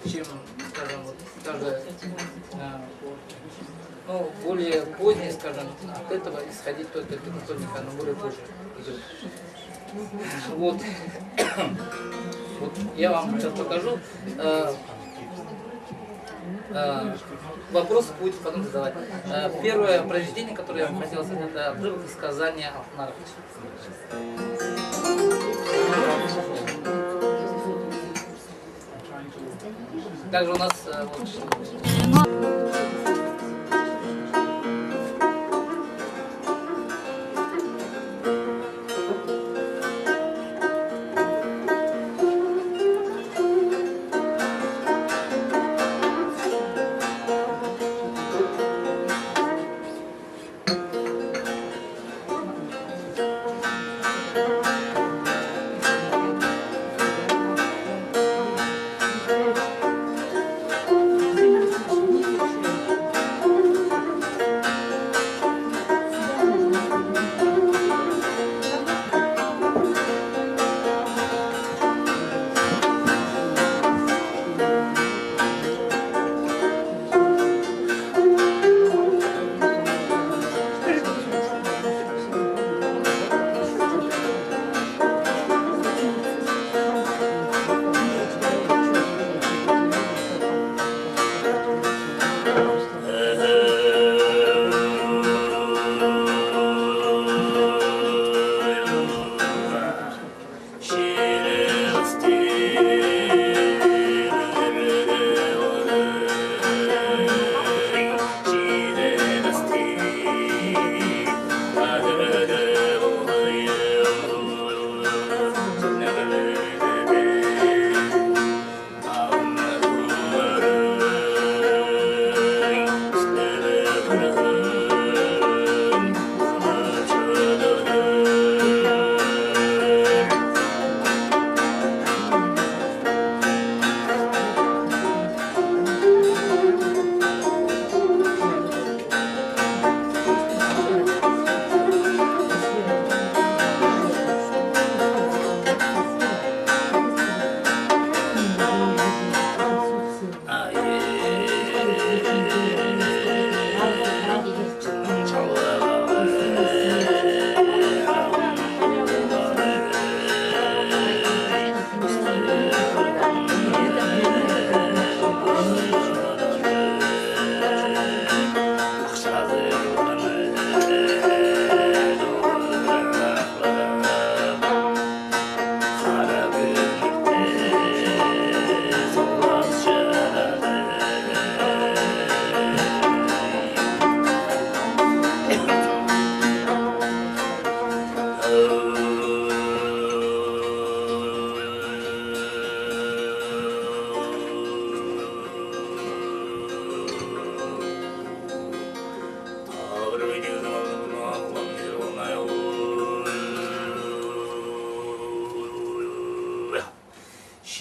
чем, скажем, вот, даже ну, более позднее, скажем, от этого исходить только пентатоника, она более позже идет. Вот. Вот я вам сейчас покажу. Вопрос будет потом задавать. Первое произведение, которое я вам хотел сказать, это отрывок из сказания Алтынар. Также у нас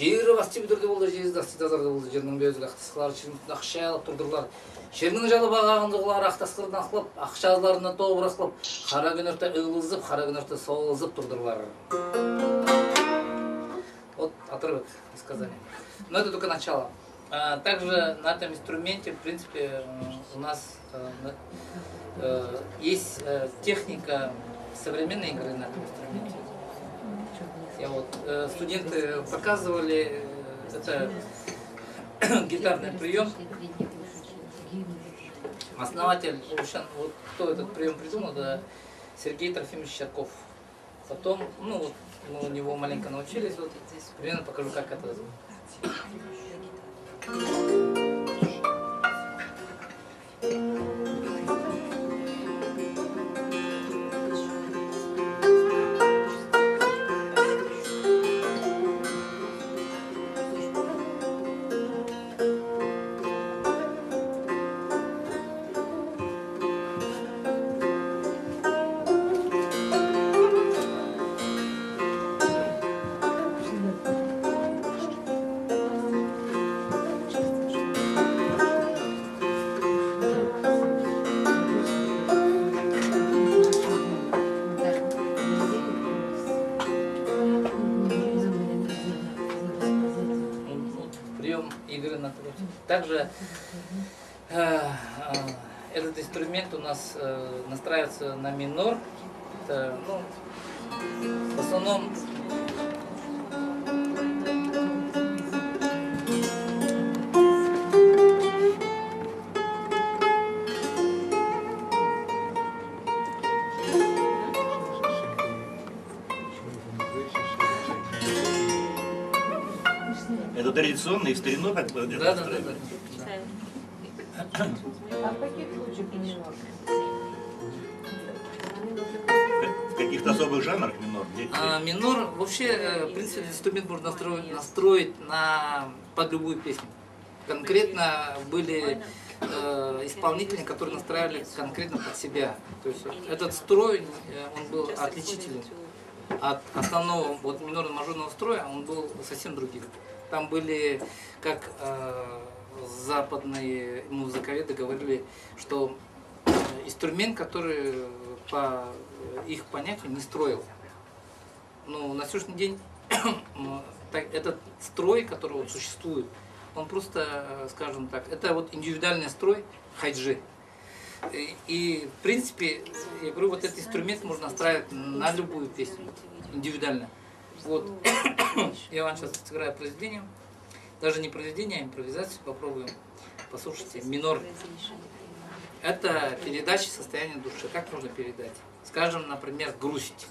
Şehir vakti bitirdi oldu, jezdakçı tazardı oldu, жернің бөзі ақтасқылары шырмытын ақша алып тұрдырлар. Жернің жалы бағағындығылар ақтасқырын ақлып, ақша азларына тоғыр ақлып, қара күн өрті ылызып, қара күн өрті солызып тұрдырлар. Вот отрывок из сказания. Но это только начало. Также на этом инструменте, в принципе, у нас есть техника современной игры на этом инструменте. Я вот, студенты показывали, это гитарный прием. Основатель, вот кто этот прием придумал, это Сергей Трофимович Щерков. Потом, ну вот, мы у него маленько научились, вот примерно покажу, как это. прием игры на троте. Также этот инструмент у нас настраивается на минор. Это, ну, в основном это традиционно и в старину так было? да. А в каких случаях минор? В каких-то особых жанрах минор? Минор вообще, в принципе, инструмент можно настроить под любую песню. Конкретно были исполнители, которые настраивали конкретно под себя. То есть этот строй, он был отличителен от основного вот минорно-мажорного строя, он был совсем другим. Там были, как западные музыковеды говорили, что инструмент, который по их понятию не строил. Но на сегодняшний день этот строй, который вот существует, он просто, скажем так, это вот индивидуальный строй хайджи. И в принципе, я говорю, вот этот инструмент можно настраивать на любую песню, индивидуально. Вот. Я вам сейчас сыграю произведение. Даже не произведение, а импровизацию попробуем. Послушайте, минор. Это передача состояния души. Как можно передать? Скажем, например, грусть.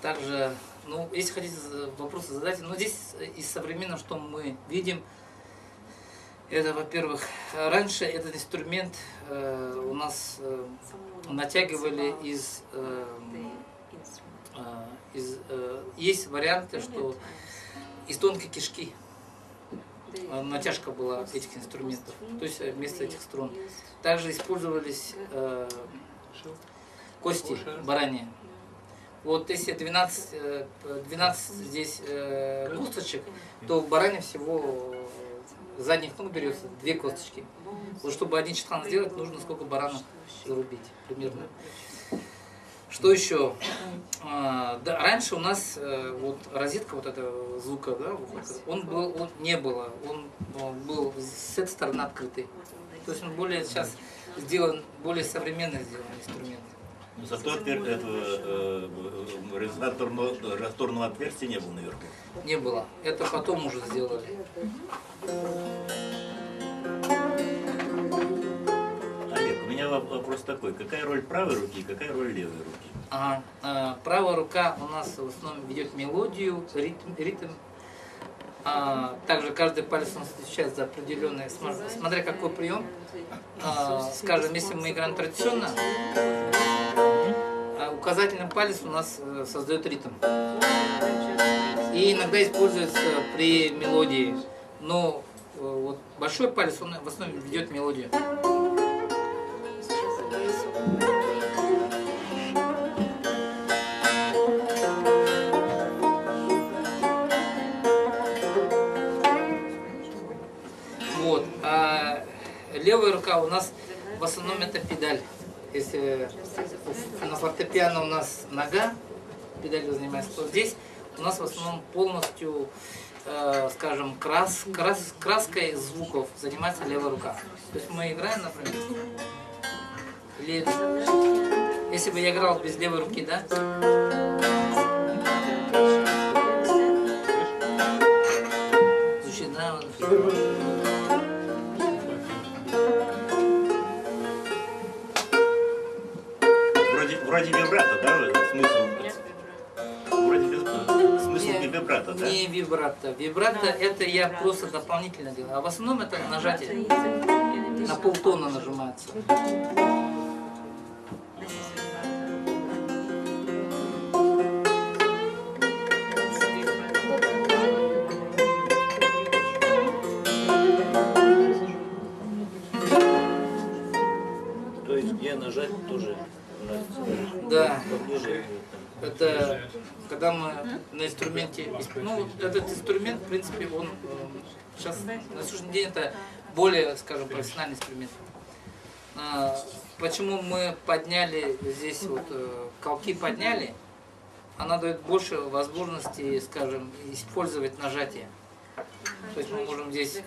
Также, ну, если хотите вопросы задать, но здесь из современного, что мы видим, это, во-первых, раньше этот инструмент у нас натягивали есть варианты, что из тонкой кишки натяжка была этих инструментов, то есть вместо этих струн. Также использовались кости бараньи. Вот если 12 здесь косточек, то в баране всего задних ног берется 2 косточки. Вот чтобы один читхан сделать, нужно сколько баранов зарубить примерно. Что еще? Да, раньше у нас вот розетка вот этого звука, да, не было, он был с этой стороны открытый. То есть он более сейчас сделан, более современно сделан инструмент. Но зато этого резонаторного отверстия не было наверху. Не было. Это потом уже сделали. Олег, у меня вопрос такой. Какая роль правой руки и какая роль левой руки? Правая рука у нас в основном ведет мелодию, ритм. Также каждый палец у нас отвечает за определенный, смотря какой прием. Скажем, если мы играем традиционно, указательный палец у нас создает ритм. И иногда используется при мелодии. Но вот большой палец, он в основном ведет мелодию. Вот. А левая рука у нас в основном это педаль. Если на фортепиано у нас нога педалью занимается, то здесь у нас в основном полностью, скажем, краской звуков занимается левая рука. То есть мы играем, например, или если бы я играл без левой руки, да? Звучит, да? Вроде вибрато, да? Смысл? Вроде смысл не вибрато, да? Не вибрато. Вибрато это я просто дополнительно делаю. А в основном это нажатие. На полтона нажимается. То есть где нажать тоже нравится? Да. Поближе. Это когда мы на инструменте, ну вот этот инструмент, в принципе, он сейчас на сегодняшний день это более, скажем, профессиональный инструмент. Почему мы подняли здесь вот колки подняли? Она дает больше возможностей, скажем, использовать нажатие. То есть мы можем здесь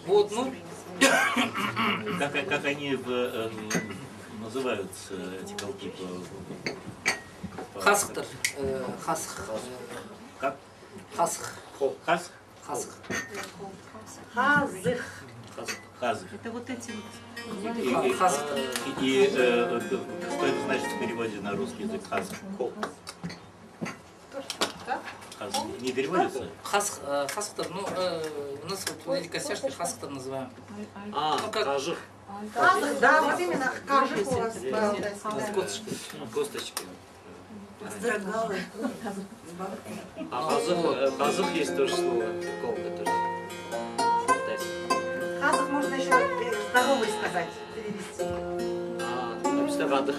вот, ну. Как они называются, эти колки? Хасхтер. Хасх. Как? Хасх. Хас? Хасх. Хазых. Хаз. Это вот эти вот. Хасхтер. И что это значит в переводе на русский язык? Хаз. Хаз. Не переводится? Хасхтер, ну, у нас вот эти костяшки хасхтер называем. А, Ну, как? кажух. Хазых, да, вот именно кажих у вас. С косточкой. Ну, косточки. Строгалы. А казух есть тоже слово. Колка тоже. Китайский. Хазых можно еще здоровый сказать, перевести. Обстагадых.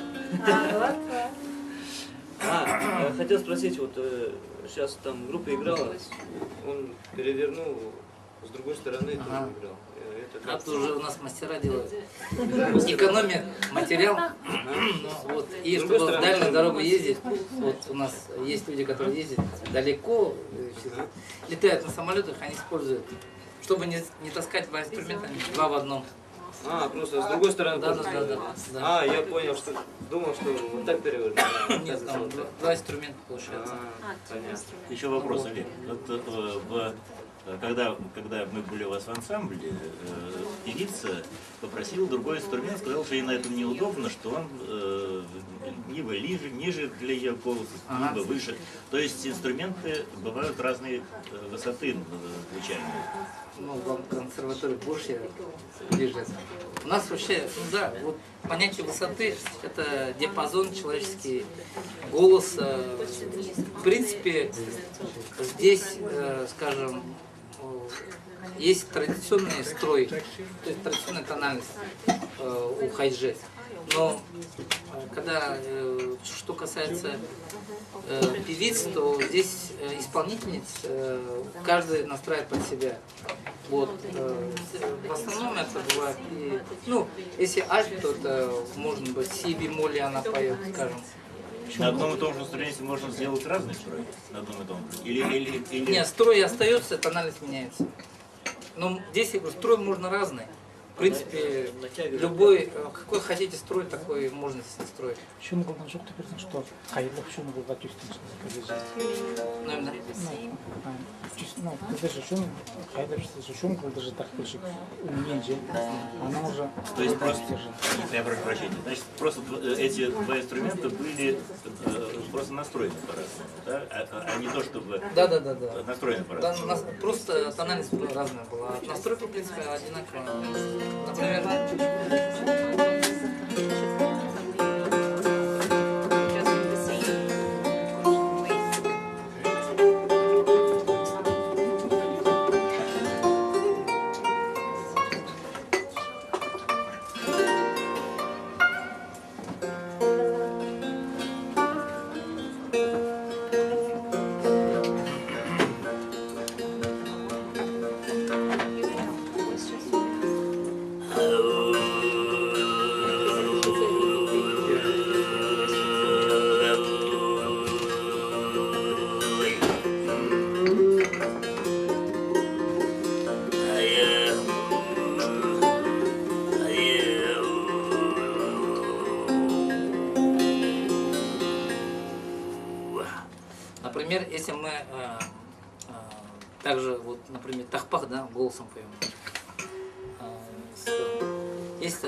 Вот. Хотел спросить, вот сейчас там группа играла, он перевернул с другой стороны, тоже Ага. играл. Это уже у нас мастера делают. Экономия материал. Ну, вот. И чтобы в дальнюю дорогу ездить, вот у нас есть люди, которые ездят далеко, летают на самолетах, они используют, чтобы не таскать два инструмента, два в одном. Просто с другой стороны. Да, тоже. да. Я понял, что думал, что вот так перевернул. Нет, там два инструмента получается. Понятно. Еще вопрос, Олег. Вот, когда мы были у вас в ансамбле, певица попросила другой инструмент, сказал, что ей на этом неудобно, что он либо ниже для ее голоса, либо выше. То есть инструменты бывают разной высоты звучания. Ну, вам консерватория больше ближе. У нас вообще, ну да, вот понятие высоты – это диапазон человеческий, голос. В принципе, здесь, скажем, есть традиционный строй, то есть традиционная тональность у хайджи. Но когда что касается певиц, то здесь исполнительниц каждый настраивает под себя. Вот. В основном это бывает, ну, если альт, то это может быть си бемоль она поет, скажем. На одном и том же инструменте можно сделать разный строй? На одном и том же? Или... Нет, строй остается, тональность меняется. Но здесь, я говорю, строй можно разный. В принципе, любой, какой хотите строить, такой можно здесь строить. Шunu кылган жок деп берсең, что кайрылып шуну кылга түстүң Наверное. Ну, ты же шуну кайрылып шуну кылды же так пишет. Мен же. Она уже. То есть просто, я прошу прощения, значит, просто эти два инструмента были просто настроены по-разному, да? А не то, чтобы Да. настроены Да, по-разному. просто тональность разная была. Настройка, в принципе, одинаковая. Например, например, если мы также, вот, например, тахпах, да, голосом поем. Есть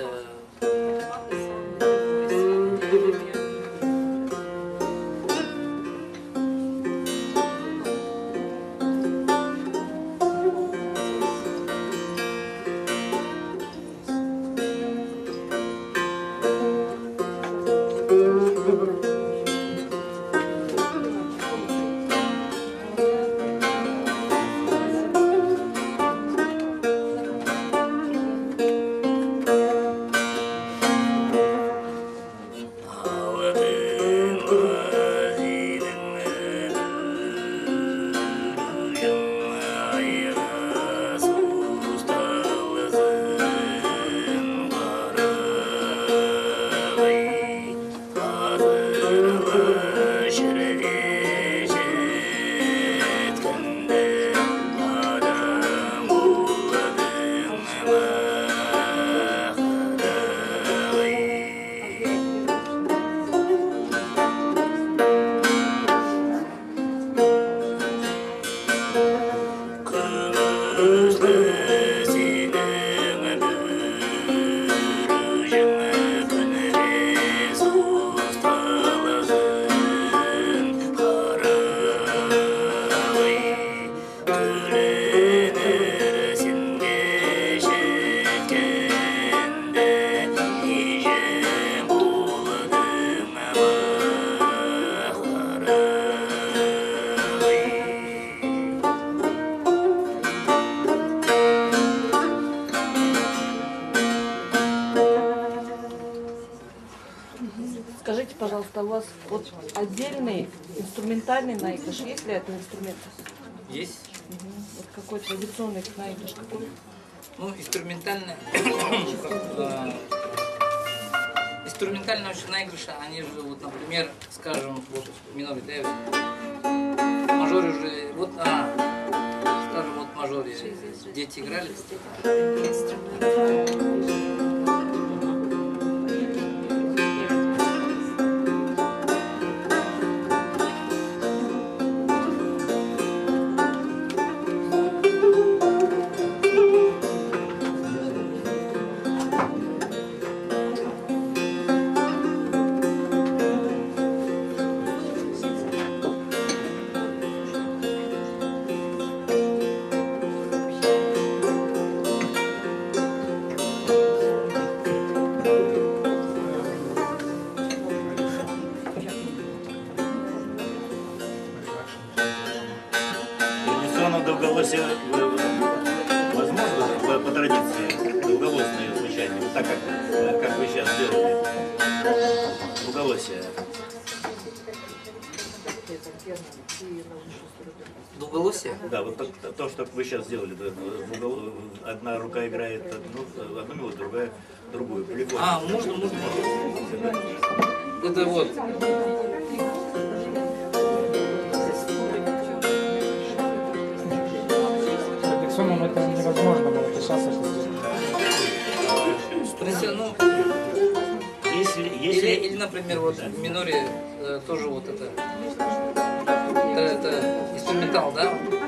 Скажите, пожалуйста, у вас вот отдельный инструментальный наигрыш, есть ли это инструмент? есть. Вот какой традиционный наигрыш какой? Ну, инструментальные, инструментальные очень наигрыши, они же, вот, например, скажем, вот в миноре, да, в мажоре уже, вот, скажем, вот в мажоре дети играли. Долголосие возможно по традиции долголосное звучание, вот так как вы сейчас сделали. Долголосие. Долголосие? Да, вот то, что вы сейчас сделали. Одна рука играет одну мелодию, другая другую. Полифон. Можно. Это вот. Традиционно это невозможно было, это сейчас это Или, например, вот в миноре тоже вот это инструментал, да? Например.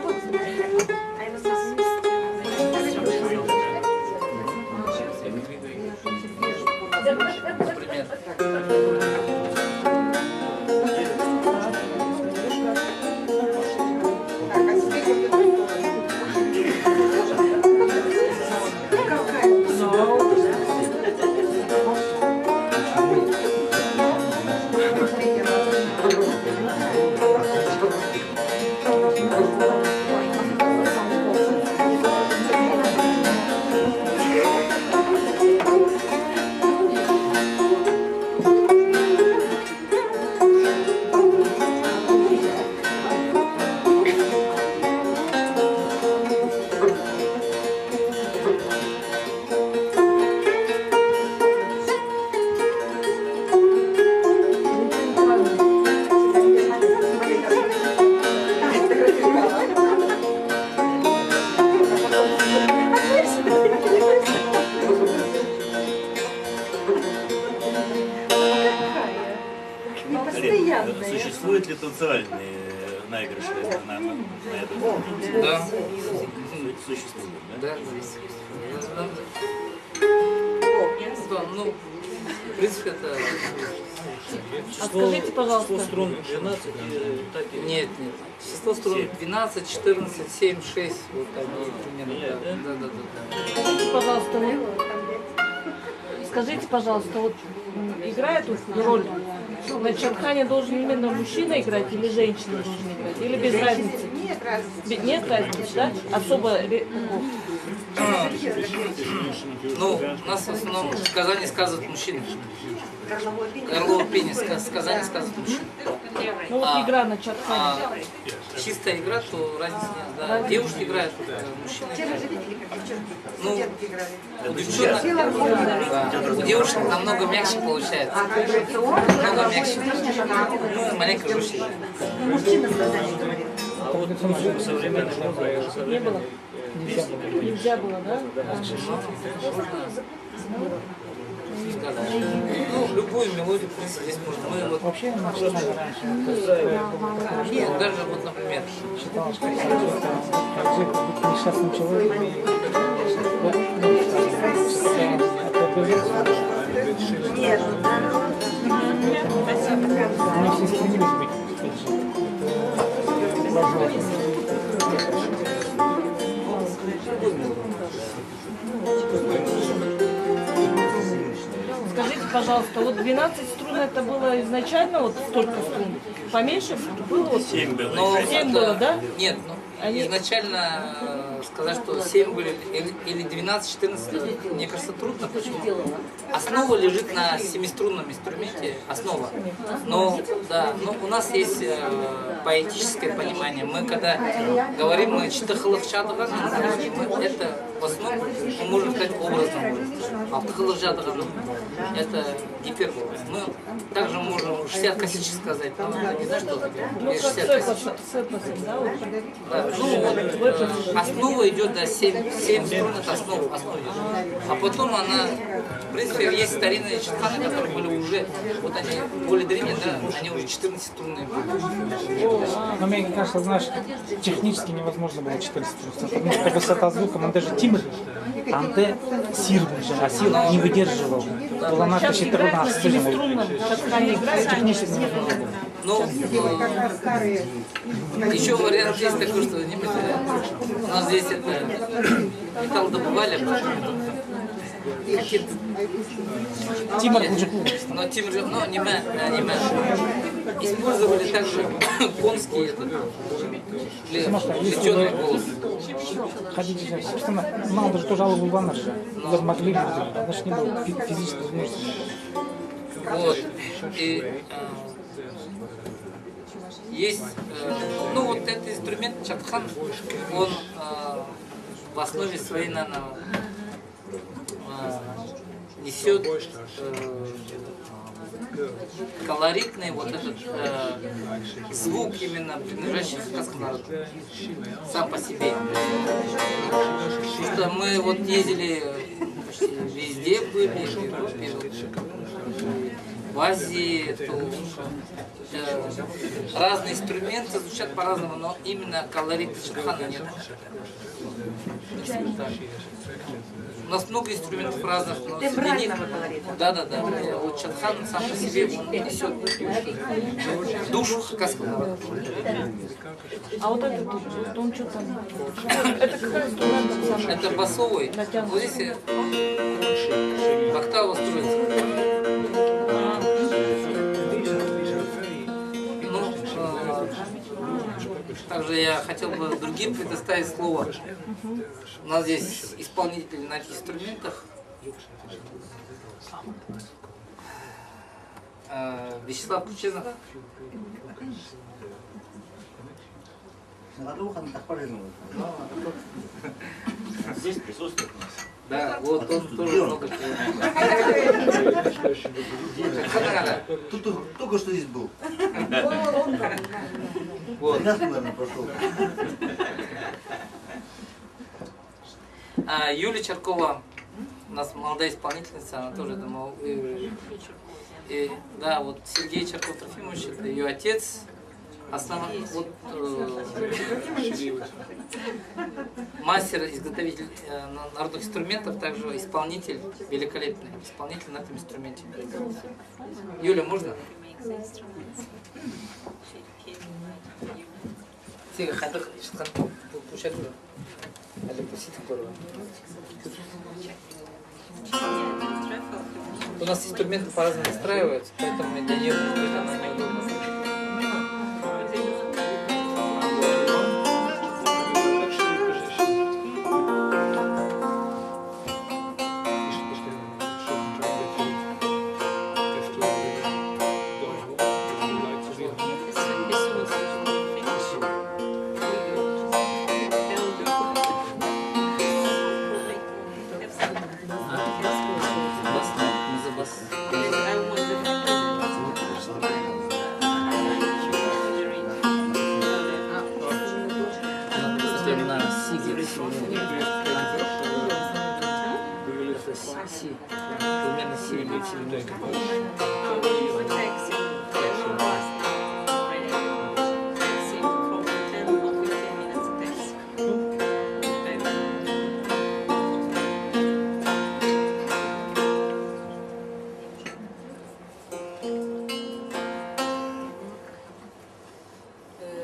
Существуют ли танцевальные наигрыши на этом? Да. Существуют, да? Да. Да, ну, в принципе, это... А скажите, пожалуйста. Число струн 12 и так и... Нет. Число струн 12, 14, 7, 6. Вот там примерно. Да. Скажите, пожалуйста, скажите, пожалуйста, вот играет вот роль, на чатхане должен именно мужчина играть или женщина должна играть? Или без разницы? Нет разницы. Нет разницы, да? Особо... Ну, у нас в основном в Казани сказывают мужчины. Горловое пение в Казани сказывают мужчины. Ну вот игра на чатхане. Чистая игра, то разницы нет. Да. Девушки играют, мужчины играют. Ну, у девчонок, да, у девушек намного мягче получается. Намного мягче. Ну, маленько жестче. А вот музыку современную Не было? Нельзя было, да? Ну, любую мелодию, в принципе, здесь можно. Мы вот Вообще, на чатхане раньше нет, даже вот, например, считалось, что это как жить быть несчастным человеком. Нет. Они все стремились быть, опять же, это ложь. Скажите, пожалуйста, вот 12 струн это было изначально вот столько струн? Поменьше было? Вот 7 было. но 7 было, да? Нет, ну, изначально сказать, что 7 были или 12, 14, мне кажется, трудно. Почему? Основа лежит на семиструнном инструменте, основа. Но, да, но у нас есть поэтическое понимание. Мы когда говорим, мы читахалахчадаган, это в основном мы можем сказать образно. А птахалахчадаган это гипербола. Мы также можем 60 косичек сказать, но не знаю, что такое. Ну, как 60 косичек. сэпасы, да? Вот. Да, ну вот основа идет, да, 7 струн, это основа идет. А потом она, в принципе, есть старинные чатханы, которые были уже, вот они более древние, да, они уже 14-струнные были. Но мне кажется, знаешь, технически невозможно было 14 струн, потому что высота звука, он даже тимр, анде сир, а сир не выдерживал. Была наша Сейчас играет на 14 семиструнном чатхане, играет. технически невозможно было. Но еще вариант есть такой, что у нас здесь это металл добывали, Тимур нет, Куджиков. но Тимур, но не мы. Использовали также конский плетеный голос. Ходите, собственно, мало даже тоже Алла Булбанар же. Могли бы, значит, не было физической возможности. Вот. И есть, ну вот этот инструмент чатхан, он в основе своей, наверное, несет колоритный вот этот звук именно принадлежащий кавказскому народу сам по себе. Потому что мы вот ездили почти везде были, в Европе, В Азии разные инструменты звучат по-разному, но именно колорита чатхана нет. У нас много инструментов разных, но среди них... Да. Вот чатхан сам по себе он несет душу хакасского. А вот этот, он что там? Это какой инструмент? Это басовый. Вот здесь октава строится. Также я хотел бы другим предоставить слово. У нас здесь исполнители на этих инструментах. Вячеслав Кучинов. Здесь присутствует у нас. Да, вот он тоже много чего. Только что здесь был. Вот. Наверное, пошел. Юлия Черкова, у нас молодая исполнительница, она тоже, думаю, да, вот Сергей Черков Трофимович, это ее отец, основной, вот, мастер, изготовитель народных инструментов, также исполнитель, великолепный исполнитель на этом инструменте. Юля, можно? Тихо, хадых, получать уже. У нас инструменты по-разному настраиваются, поэтому для нее может быть она неудобна.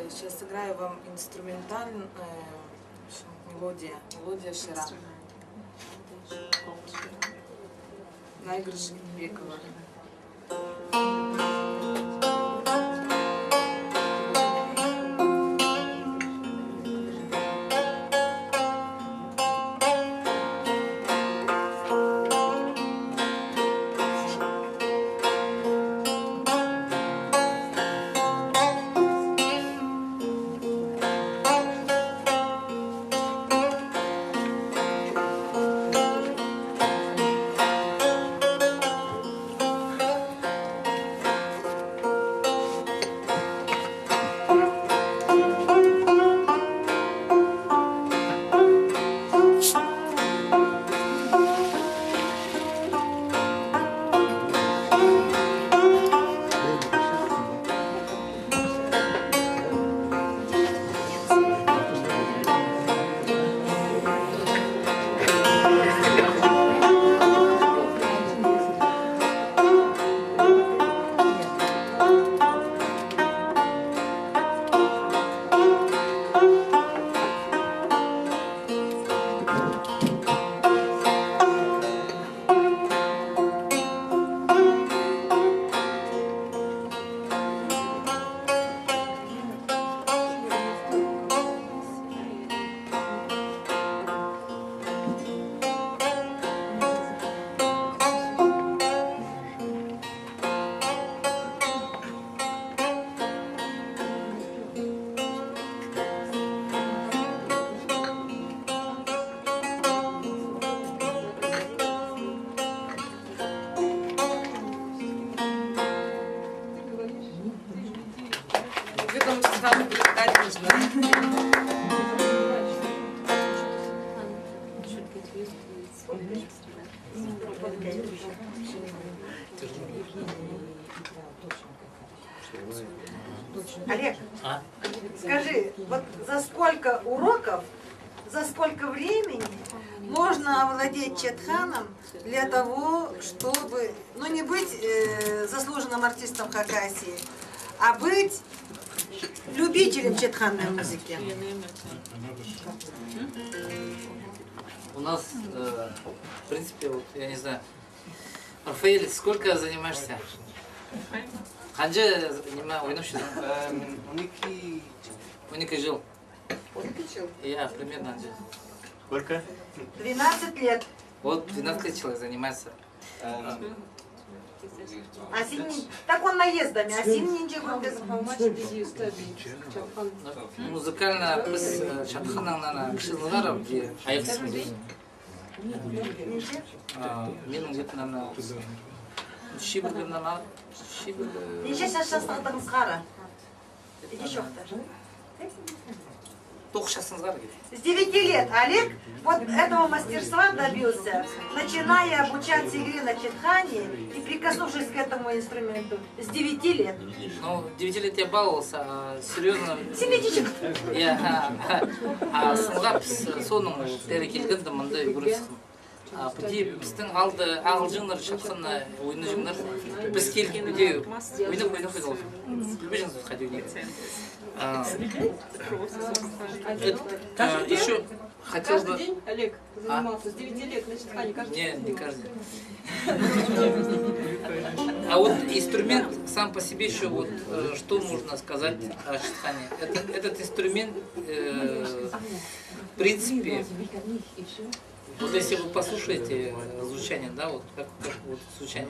Сейчас сыграю вам инструментальную мелодия Шира. Наигрыш Бекова. Сразу передать нужно. Олег, А? скажи, вот за сколько уроков, за сколько времени можно овладеть четханом для того, чтобы, ну, не быть заслуженным артистом Хакасии, а быть любителем четханной музыки? У нас, в принципе, вот, я не знаю, Рафаэль, сколько занимаешься? Ханже занимаюсь, ойнап жүрмін. 12 жыл. Я примерно Ханже. Сколько? 12 лет. Вот 12 лет человек занимается. Так он наездами, а синнинче без... Музыкально біз Чатханнан кішілігар де аяқсыз. Менің где-то, наверное, Шибіргімнан Неше шашастығыңыз қара? Иди шоқтар. 9 жасыңызға С 9 лет Олег вот этого мастерства добился, начиная обучаться игре на четхане и прикоснувшись к этому инструменту с 9 лет. Ну, 9 лет я баловался, а серьезно... Семидичек. Сынға біз соның бері келгенде мындай үйренсін. Бұде біздің алды ағылжыңдар шатқанна ойыны жыңдар. Біз келген бұде ойнап қойды. Білбежіңіз бұл қайда ойнайды. Еще хотел бы... Каждый день, Олег, занимался с 9 лет на четхане каждый день? Не каждый. А вот инструмент сам по себе еще, вот, что можно сказать о четхане? Этот инструмент, в принципе, вот если вы послушаете звучание, да, вот как вот звучание.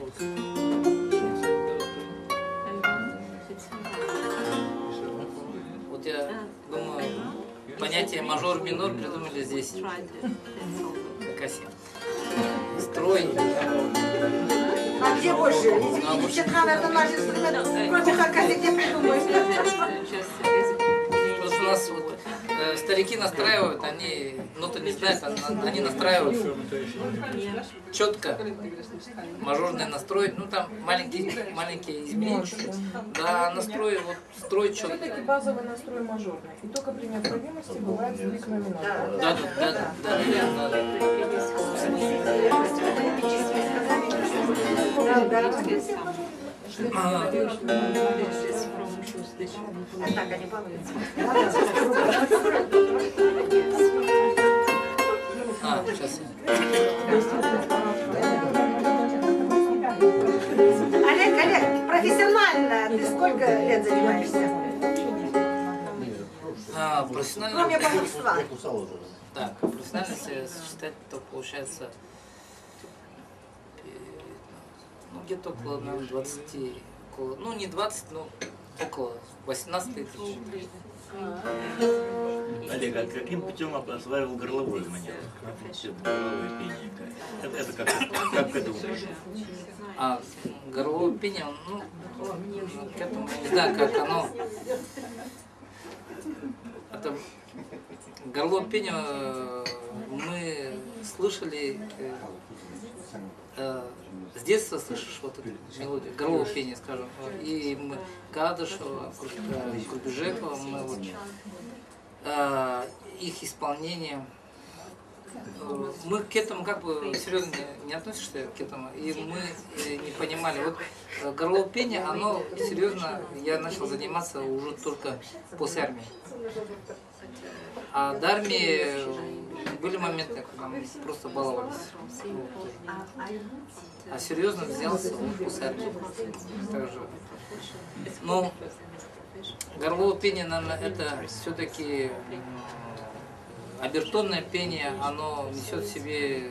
Вот я думаю, понятие мажор-минор придумали здесь. Хакасия. Строй. А где больше? Извините, четхан это наш инструмент. Кроме Хакасии, где придумаешь? Потому что у нас вот, старики настраивают, они ноты не знают, они настраивают четко мажорный настрой, ну там маленькие изменения чуть-чуть. Да, настрой, вот строй четко. Все-таки базовый настрой мажорный. И только при необходимости бывает сдвиг на минор. Да. Так они балуются. Сейчас. Олег, профессионально ты сколько лет занимаешься? Профессионально. Кроме баловства. Так, профессионально если считать, то получается где-то около, наверное, 20, около, ну не 20, но около 18 тысяч. Олег, а каким путем осваивал горловую манеру? Горловое пение. Это как к этому пришло? Горловое пение, ну, к этому, я не знаю, как оно. Это горловое пение мы слышали, с детства слышишь вот эту мелодию, горловое пение, скажем, и мы Кадышева, Курбежекова, мы вот, их исполнение, мы к этому как бы серьезно не относишься к этому, и мы не понимали. Вот горловое пение, оно серьезно, я начал заниматься уже только после армии. А до армии были моменты, когда мы просто баловались. А серьезно взялся после армии. Также. Но горловое пение, наверное, это все-таки обертонное пение, оно несет в себе,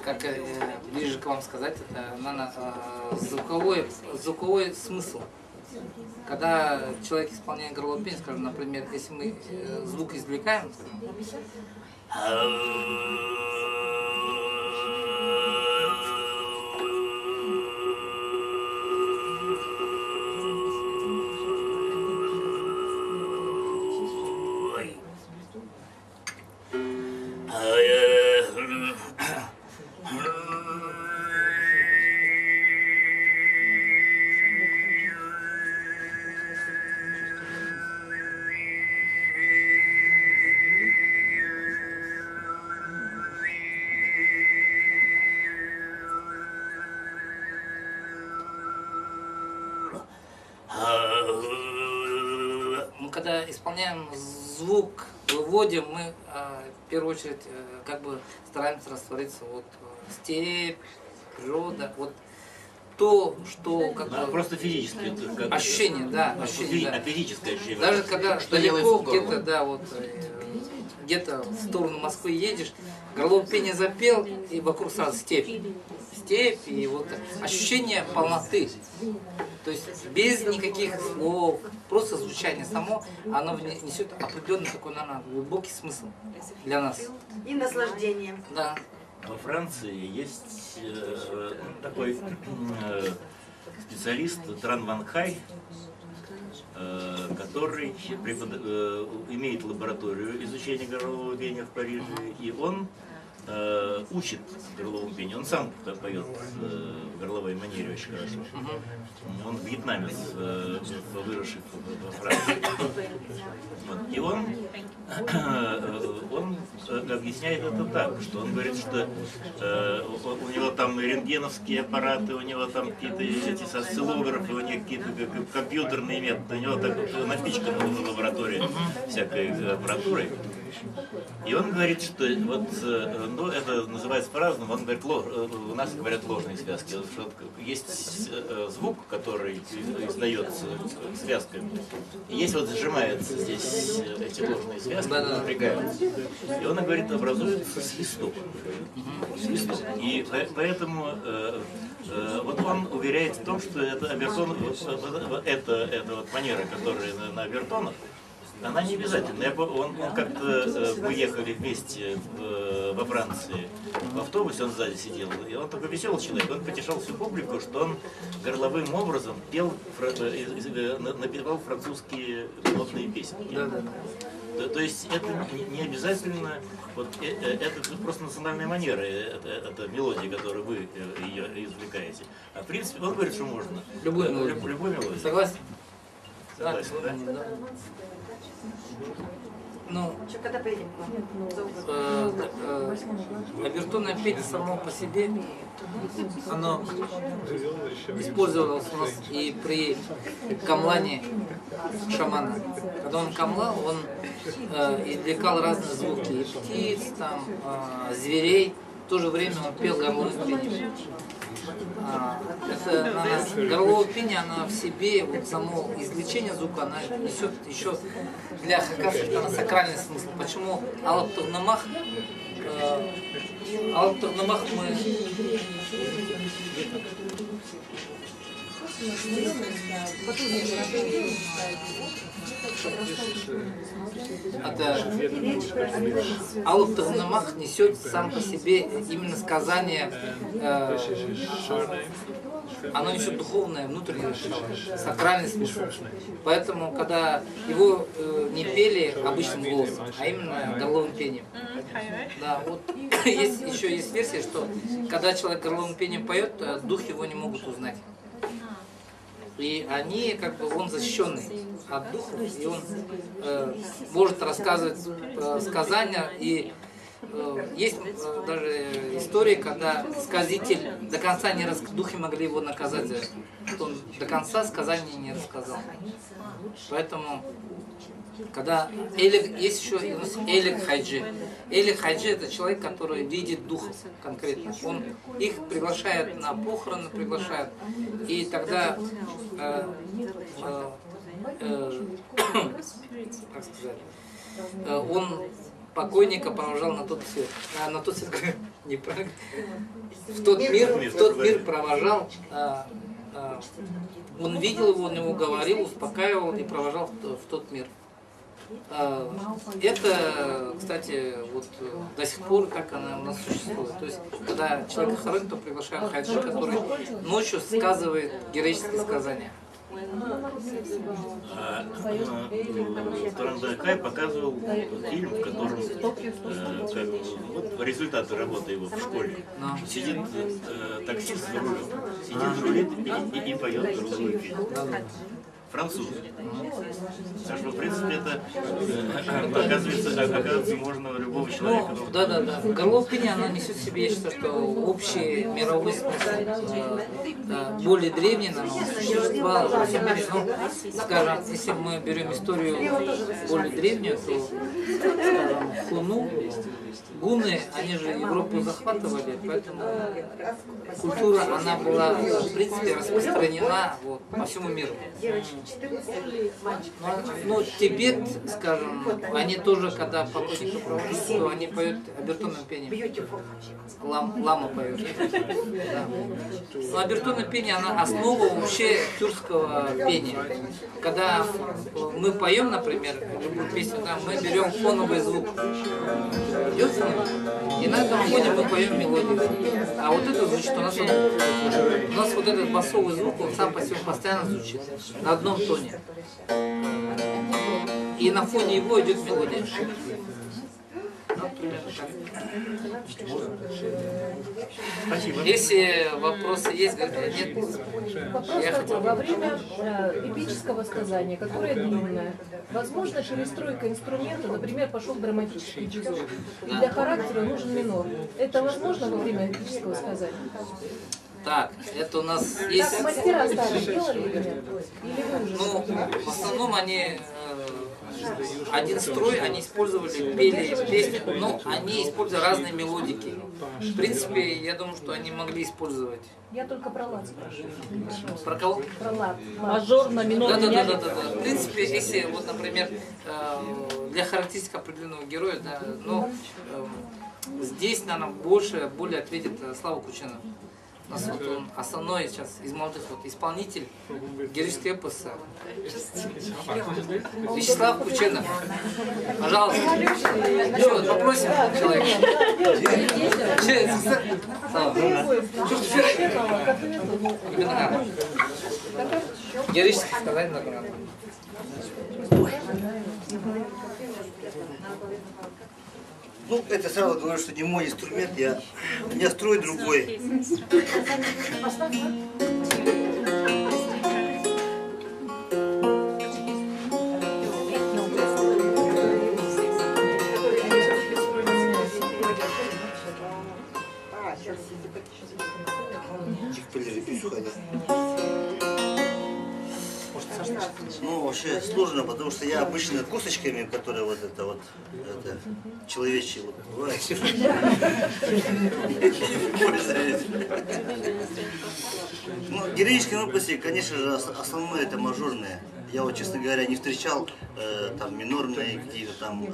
как ближе к вам сказать, это, наверное, звуковой смысл. Когда человек исполняет горловое пение, скажем, например, если мы звук извлекаем, Мы когда исполняем звук, выводим, мы в первую очередь как бы стараемся раствориться. Вот степь, природа, вот то, что как бы Просто физически. Это как ощущение, да, ощущение, да. физическое ощущение. Даже когда Что делается далеко в горле? где-то, да, вот где-то в сторону Москвы едешь, горловое пение запел, и вокруг сразу степь. Степь, и вот ощущение полноты. То есть без никаких слов, просто звучание само, оно несет определенный такой, наверное, глубокий смысл для нас. И наслаждение. Да. Во Франции есть такой специалист Тран Ван Хай, который имеет лабораторию изучения горлового пения в Париже, и он учит горловому пению. Он сам поет в горловой манере очень хорошо. Он вьетнамец, выросший во Франции. Вот. И он объясняет это так, что он говорит, что у него там рентгеновские аппараты, у него там какие-то эти осциллографы, у него какие-то компьютерные методы, у него так напичкана в лаборатории всякой аппаратурой. И он говорит, что вот, ну, это называется по-разному, он говорит, у нас говорят ложные связки. Что есть звук, который издается связками, и есть вот сжимается здесь эти ложные связки, напрягаются. И он говорит, образуется свисток. И поэтому вот он уверяет в том, что это обертон, это вот манера, которая на обертонах, она не обязательно. Он как-то мы ехали вместе во Франции в автобусе, он сзади сидел, и он такой веселый человек, он потешал всю публику, что он горловым образом напевал французские модные песни. То есть это не обязательно, вот, это просто национальная манера, это мелодия, которую вы ее извлекаете. А в принципе он говорит, что можно. Любую мелодию. Согласен? Согласен, да? Ну, Когда поедем к вам? обертонное пение само по себе, оно использовалось у нас и при камлане шамана. Когда он камлал, он извлекал разные звуки, и птиц, там, зверей. В то же время он пел горловым пением. Это горловое пение, она в себе, вот само извлечение звука, она несет еще для хакаса сакральный смысл. Почему Алап-Турнамах мы Алап-Турнамах несет сам по себе именно сказание, оно несет духовное, внутреннее начало, сакральный смысл. Поэтому, когда его не пели обычным голосом, а именно горловым пением. Да, вот еще есть версия, что когда человек горловым пением поет, дух его не могут узнать. И они, как бы, он защищенный от духов, и он может рассказывать сказания. И есть даже истории, когда сказитель до конца не духи могли его наказать за это. Он до конца сказания не рассказал. Поэтому, когда есть еще Элик Хайджи. Элик Хайджи — это человек, который видит духов конкретно. Он их приглашает на похороны, приглашает. И тогда как сказать, он покойника провожал на тот свет. На тот свет, неправильно. В тот мир провожал. Он видел его, он его говорил, успокаивал и провожал в тот мир. Это, кстати, вот до сих пор так она у нас существует. То есть, когда человека хоронят, то приглашают хайджи, который ночью сказывает героические сказания. Тран Ван Хай показывал фильм, в котором вот результаты работы его в школе. Сидит таксист за рулем, сидит, рулит и поет горловую песню. француз. Так что, в принципе, это, оказывается, можно любого человека. Ну, да. Горловкиня, она несет в себе, я считаю, что общий мировой смысл. Более древний, она существовала во всем мире. Ну, скажем, если мы берем историю более древнюю, то, скажем, Хуну, гунны, они же Европу захватывали, поэтому культура, она была, в принципе, распространена вот, по всему миру. Но Тибет, скажем, они тоже, когда поклонники проводят, то они поют обертонным пением. Лама поет. Да. Но обертонное пение, она основа вообще тюркского пения. Когда мы поем, например, любую песню, да, мы берем фоновый звук. Идет с ним, и на этом фоне мы поем мелодию. А вот это звучит, у нас вот этот басовый звук, он сам по себе постоянно звучит на одном тоне. И на фоне его идет мелодия. Спасибо. Если вопросы есть, нет. Вопрос такой. Во время эпического сказания, которое длинное, возможно перестройка инструмента, например, пошел драматический эпизод, и для характера нужен минор. Это возможно во время эпического сказания? Так, это у нас есть... Так мастера старые делали или нет? Или вы уже? Ну, в основном они один строй, они использовали, пели песни, но они использовали разные мелодики. В принципе, я думаю, что они могли использовать. Я только про лад спрашиваю. Про кого? Про лад. Мажорно-минор меняли? Да. В принципе, если, вот, например, для характеристик определенного героя, да, но здесь, наверное, более ответит Слава Кучинов. У нас вот он основной сейчас из молодых исполнитель героического эпоса. Вячеслав Кучинов. Пожалуйста. Еще попросим человека. Именно героический сказать надо. Ну, это сразу говорю, что не мой инструмент, у меня строй другой. Ну, вообще сложно, потому что я обычно косточками, которые вот это человечьи вот бывает. Ну, героические опусы, конечно же, основное это мажорные. Я вот, честно говоря, не встречал там минорные какие-то там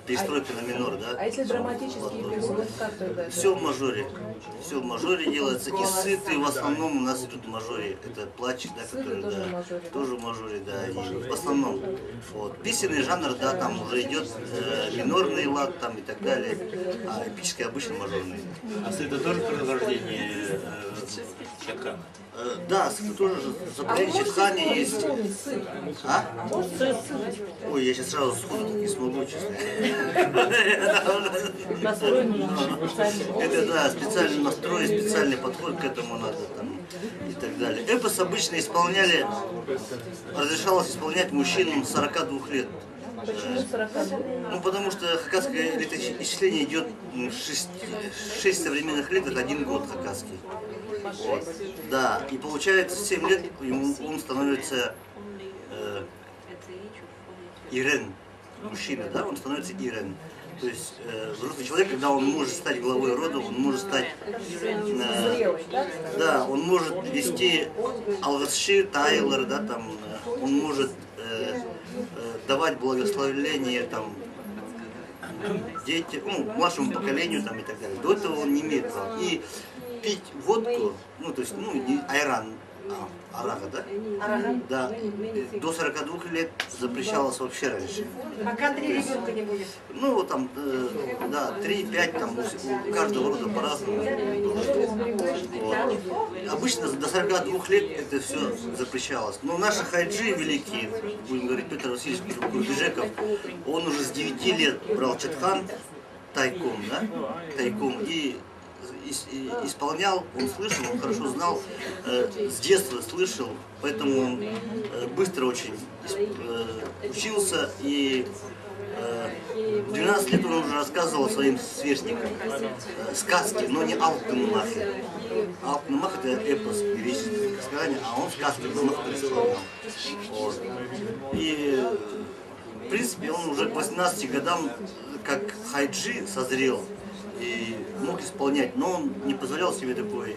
перестройки на минор, да? А если драматический эпизод, как тогда? Все в мажоре. Все в мажоре делается. И сыты в основном у нас идут в мажоре. Это плач, да, который, да, тоже в мажоре, да, и в основном. Вот. Песенный жанр, да, там уже идет минорный лад там и так далее, а эпический обычно мажорный. А это тоже продолжение Чадхана? Да, это тоже в Чадхане есть. А? Ой, я сейчас сразу сходу не смогу, честно. Это да, специальный настрой, специальный подход к этому надо там и так далее. Эпос обычно разрешалось исполнять мужчинам 42 лет. Почему 42? Ну, потому что хакасское летоисчисление идет 6 современных лет, это 1 год хакасский. Вот. Да, и получается 7 лет он становится Ирен, мужчина, да, он становится Ирен. То есть взрослый человек, когда он может стать главой рода, он может стать, да, он может вести алгасши, тайлер, да, там, он может давать благословение там детям, ну, младшему поколению там и так далее. До этого он не имеет права. И пить водку, ну, то есть, ну, не айран, арага, да? Арага. Да. До 42 лет запрещалось вообще раньше. Пока 3 ребенка не будет. Ну, вот там, да, 3-5, там, у каждого рода по-разному. Вот. Обычно до 42 лет это все запрещалось. Но наши хайджи великие, будем говорить, Петр Васильевич Курбежеков, он уже с 9 лет брал Чадхан тайком, да, тайком, и исполнял, он слышал, он хорошо знал, с детства слышал, поэтому он быстро очень учился, и в 12 лет он уже рассказывал своим сверстникам сказки, но не Алтынмахе. Алтынмах — это эпос, лирическое сказание, а он сказки исполнял. Вот. И в принципе он уже к 18 годам как хайджи созрел и мог исполнять, но он не позволял себе такой,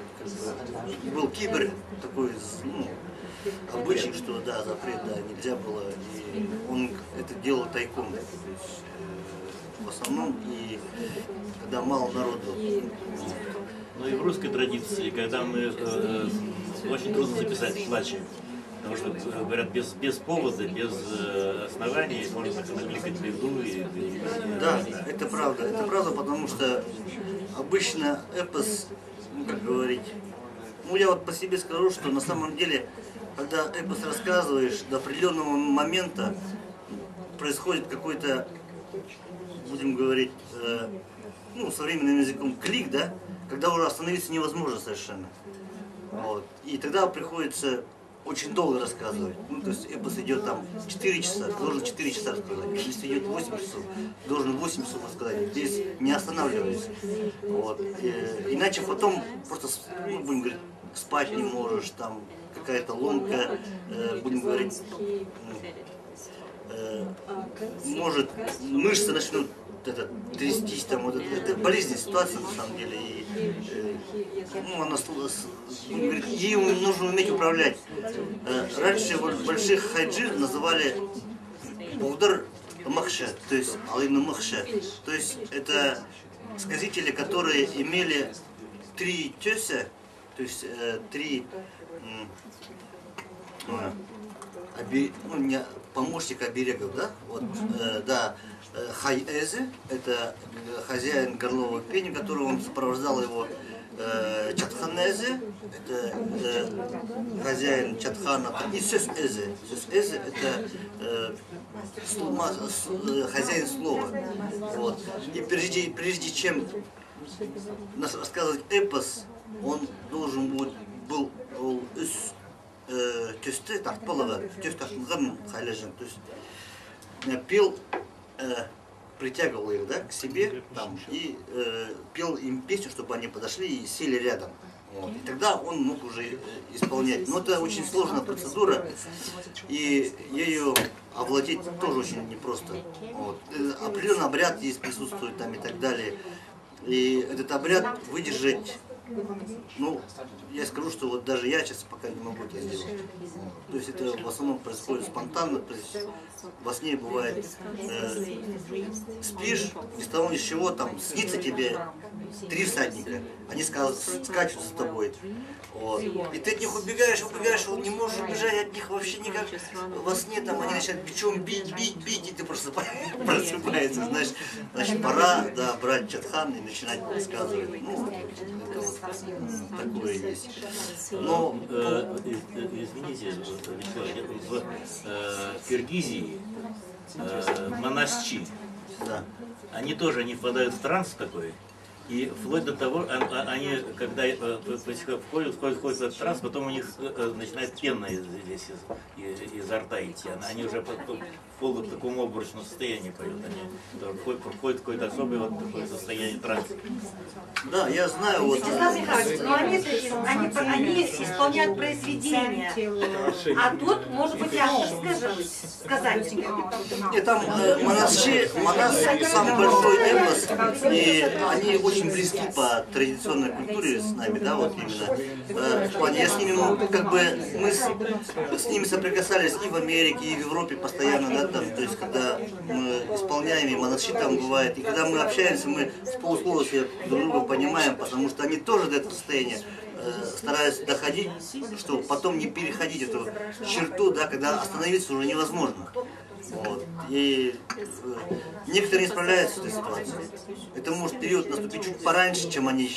был кибер, такой, ну, обычай, что да, запрет, да, нельзя было, и он это делал тайком, то есть, в основном, и когда мало народу. Ну и в русской традиции, когда мы очень трудно записать плачи, потому что, говорят, без повода, без оснований можно накликать беду. Да, это правда, потому что обычно эпос, ну как говорить, ну я вот по себе скажу, что на самом деле, когда эпос рассказываешь, до определенного момента происходит какой-то, будем говорить, ну современным языком, клик, да, когда уже остановиться невозможно совершенно. Вот. И тогда приходится очень долго рассказывать. Ну, то есть эпос идет там 4 часа, должен 4 часа рассказать. Если идет 8 часов, должен 8 часов рассказать. Здесь не останавливаясь. Вот. Иначе потом просто, ну, будем говорить, спать не можешь, там какая-то ломка, будем говорить, может мышцы начнут трястись, там, вот, это болезненная ситуация на самом деле, и ну, она, говорит, ей нужно уметь управлять. Раньше вот больших хайджи называли Бугдар Махше, то есть Алина Махше, то есть это сказители, которые имели 3 тёся, то есть 3 помощника оберегов, да, вот, да, Хайэзе, это хозяин горлового пения, который он сопровождал его, Чатханезе, это хозяин Чатхана, и Сөз-Эзе. Сөз-Эзе это хозяин слова. Вот. И прежде чем рассказывать эпос, он должен был тесты тартпалага, тест тартмаган хайлажин, то есть пел, притягивал их, да, к себе там, и пел им песню, чтобы они подошли и сели рядом. Вот. И тогда он мог уже исполнять. Но это очень сложная процедура, и ею овладеть тоже очень непросто. Вот. Определенный обряд есть, присутствует там и так далее. И этот обряд выдержать, ну, я скажу, что вот даже я сейчас пока не могу это сделать. То есть это в основном происходит спонтанно, то есть во сне бывает, спишь, ни с того ни с чего, там снится тебе 3 всадника, они скачут за тобой. Вот. И ты от них убегаешь, он не можешь убежать от них вообще никак. Во сне там они начинают бичом бить, и ты просто просыпаешься, значит, пора, да, брать Чатхан и начинать рассказывать. Ну, это вот такое есть. Но, извините, Вячеслав, в Киргизии монасчи, да. Они тоже не впадают в транс такой. И вплоть до того, они, когда входят в этот транс, потом у них начинает пена здесь изо рта идти. Они уже входят в таком обморочном состоянии поют. Они входят в какое-то особое вот такое состояние транса. Да, я знаю. Вот, Вячеслав Михайлович, но они исполняют произведения, а тут, может быть, авторское же сказание. И там монас самый большой эпос, и они очень близки по традиционной культуре с нами, да, вот именно. В плане, я с ними, ну, как бы, мы с ними соприкасались и в Америке, и в Европе постоянно, да, там, то есть, когда мы исполняем, и монаши там бывает, и когда мы общаемся, мы с полуслова себе друг друга понимаем, потому что они тоже до этого состояния стараются доходить, чтобы потом не переходить эту черту, да, когда остановиться уже невозможно. Вот. И некоторые не справляются с этой ситуацией. Это может период наступить чуть пораньше, чем они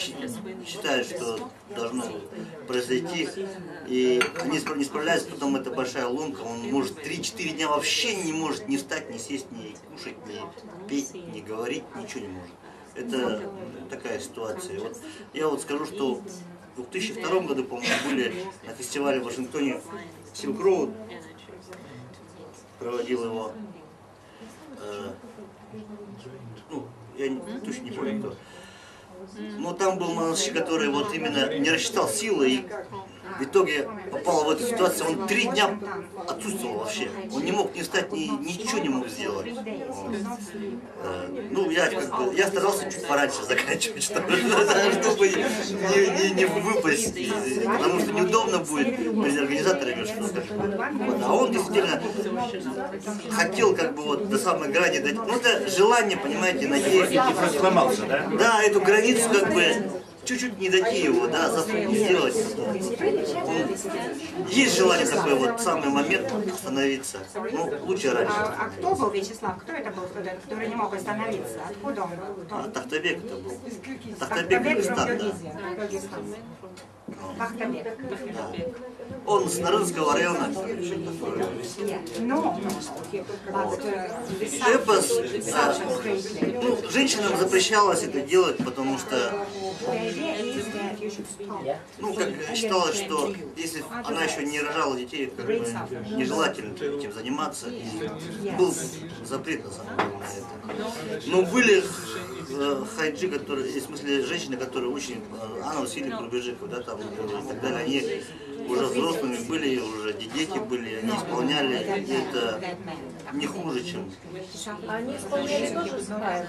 считают, что должно произойти. И они не справляются, потом это большая ломка. Он может 3-4 дня вообще не может ни встать, ни сесть, ни кушать, ни петь, ни говорить, ничего не может. это такая ситуация. Вот я вот скажу, что в 2002 году, по-моему, были на фестивале в Вашингтоне Silk Road, проводил его, ну, я точно не помню кто. Но там был монашек, который вот именно не рассчитал силы и в итоге попал в эту ситуацию. Он 3 дня отсутствовал вообще. Он не мог ни встать, ничего не мог сделать. Ну, я старался чуть пораньше заканчивать, чтобы не выпасть, потому что неудобно будет перед организаторами что-то. А он действительно хотел как бы вот до самой грани дать. Ну, это желание, понимаете, найти. И просто сломался, да? Да, эту границу как бы чуть-чуть не дойти его, да, не сделать. Есть желание такой вот самый момент остановиться. Ну, лучше раньше. А кто был, Вячеслав? Кто это был, который не мог остановиться? Откуда он был? Тахтабек это был. Тахтабек Кыргызстан, да. Тахтабек. Он с Нарынского района. Ну, эпос, ну, женщинам запрещалось это делать, потому что, ну, как считалось, что если она еще не рожала детей, как бы нежелательно этим заниматься, и был запрет на самом деле на это. Но были хайджи, которые, в смысле женщины, которые очень, Анна Васильевна Рубежикова, да, там, и так далее, они уже взрослыми были, уже дети были, они исполняли, и это не хуже, чем... Они исполняли тоже с хаем,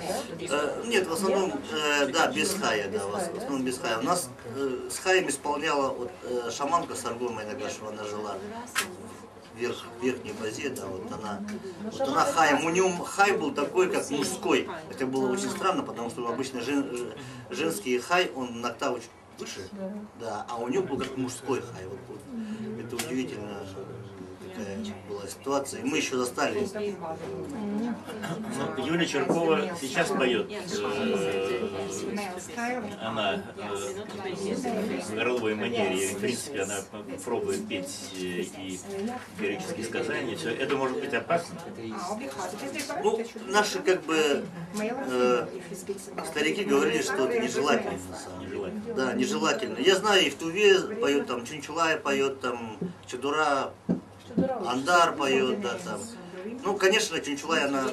да? Нет, в основном, да, без хая, да, в основном без хая. У нас с хаем исполняла вот, шаманка Саргома Инагашева, она жила в верхней базе, да, вот она хаем. У нее хай был такой, как мужской. Это было очень странно, потому что обычно женский хай, он на октаву выше, да, а у него был как мужской хай. Вот, это удивительно такая была ситуация. И мы еще застали. Ну, Юлия Черкова сейчас поет. Она в горловой манере. И, в принципе, она пробует петь и героические сказания. Все. Это может быть опасно. Ну, наши как бы старики говорили, что это нежелательно. На самом деле. Да, нежелательно. Я знаю, и в Туве поет там Чунчулай, поет там Чадура, Андар поет, да, там. Ну, конечно, Чунчулай, она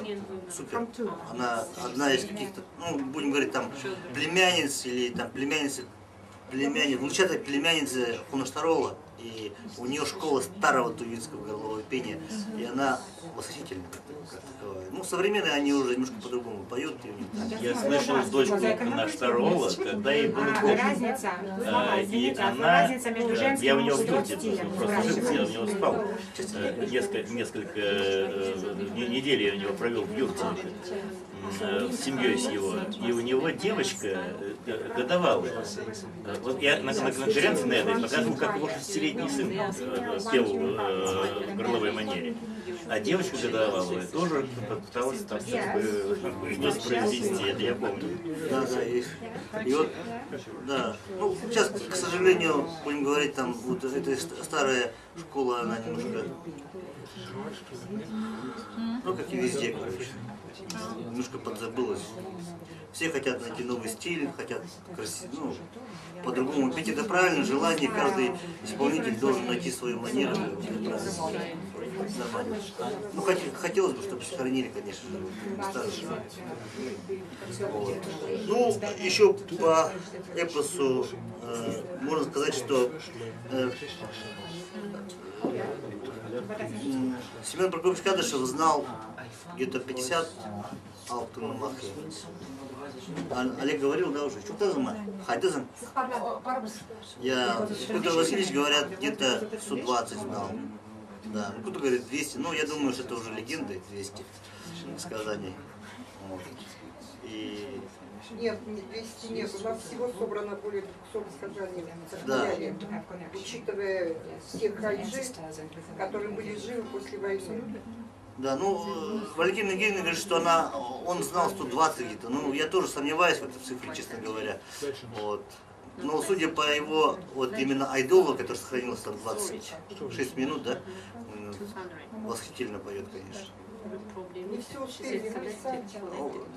супер. Она одна из каких-то, ну, будем говорить, там, племянниц или там племянница, внучатая племянница Хунаштарола. И у нее школа старого тувинского горлового пения, и она восхитительная. Ну, современные они уже немножко по-другому поют. Я слышал дочку Хунаштарола, когда ей было год. И она, я у нее в юрте, просто жил, я у него спал. Несколько недель я у него провел в юрте. С семьей с его, и у него девочка годовалая. Вот я на конференции на этой показывал, как его 6-летний сын пел в горловой манере. А девочка годовалая тоже пыталась там воспроизвести, это я помню. Да, да, есть. И вот, да, ну, сейчас, к сожалению, будем говорить, там, вот эта старая школа, она немножко, ну, как и везде, короче. Немножко подзабылось. Все хотят найти новый стиль, хотят красиво, ну, по-другому петь. Это правильно, желание, каждый исполнитель должен найти свою манеру. Нормально. Ну, хотелось бы, чтобы сохранили, конечно же, старшие. Вот. Ну, еще по эпосу можно сказать, что Семен Прокопьевич Кадышев знал где-то 50 Алтын Махи. Олег говорил, да, уже? Что-то знает? Хайдазан? Петр Васильевич, говорят, где-то 120 знал. Да, кто-то говорит 200. Ну, я думаю, что это уже легенды, 200 сказаний. Вот. И... Нет, 200 нет. У нас всего собрано более 200 сказаний. Да. Учитывая тех хайджи, которые были живы после войны. Да, ну, Валентина Евгеньевна говорит, что он знал 120 где-то. Ну, я тоже сомневаюсь в этой цифре, честно говоря. Вот. Но судя по его, вот именно айдолу, который сохранился там 26 минут, да, восхитительно поет, конечно. Не все успели написать.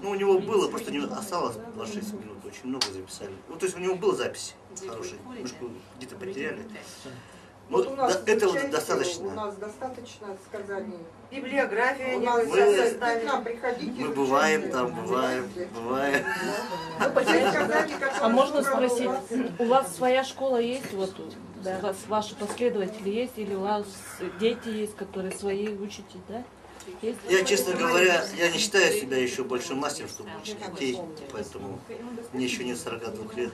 Ну, у него было, просто не осталось 26 минут, очень много записали. Ну, то есть у него была запись хорошая, немножко где-то потеряли. Вот Ну, у нас этого получается, достаточно. У нас достаточно сказаний. Библиография У не нас будет к нам приходите. Мы бываем там, бываем. А можно спросить, у вас своя школа есть, вот у вас ваши последователи есть, или у вас дети есть, которые свои учите, да? Есть? Я, честно говоря, я не считаю себя еще большим мастером, чтобы учить детей, поэтому мне еще нет 42 лет.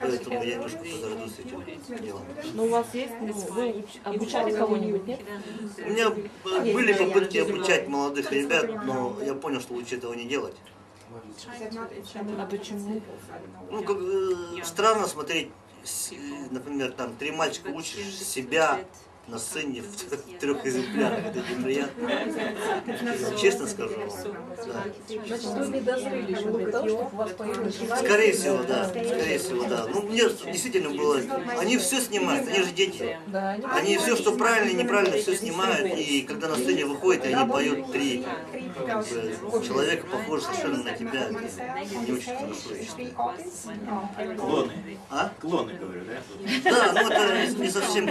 Поэтому я немножко подожду с этим делом. Но у вас есть, ну, вы обучали кого-нибудь, нет? У меня были попытки обучать молодых ребят, но я понял, что лучше этого не делать. А почему? Ну, как, странно смотреть, например, там 3 мальчика учишь себя на сцене в 3 экземплярах. Это неприятно. Честно скажу. Да. Значит, вы не дозрели еще для того, чтобы у вас появилось желание. Скорее всего, да. Скорее всего, да. Ну, мне действительно было... Они все снимают, они же дети. Да, Они все, что правильно и неправильно, все снимают. И когда на сцене выходят, и они поют 3 человека, похожих совершенно на тебя. Это не очень хорошо, я считаю. Клоны. А? Клоны, говорю, да? Да, но это не совсем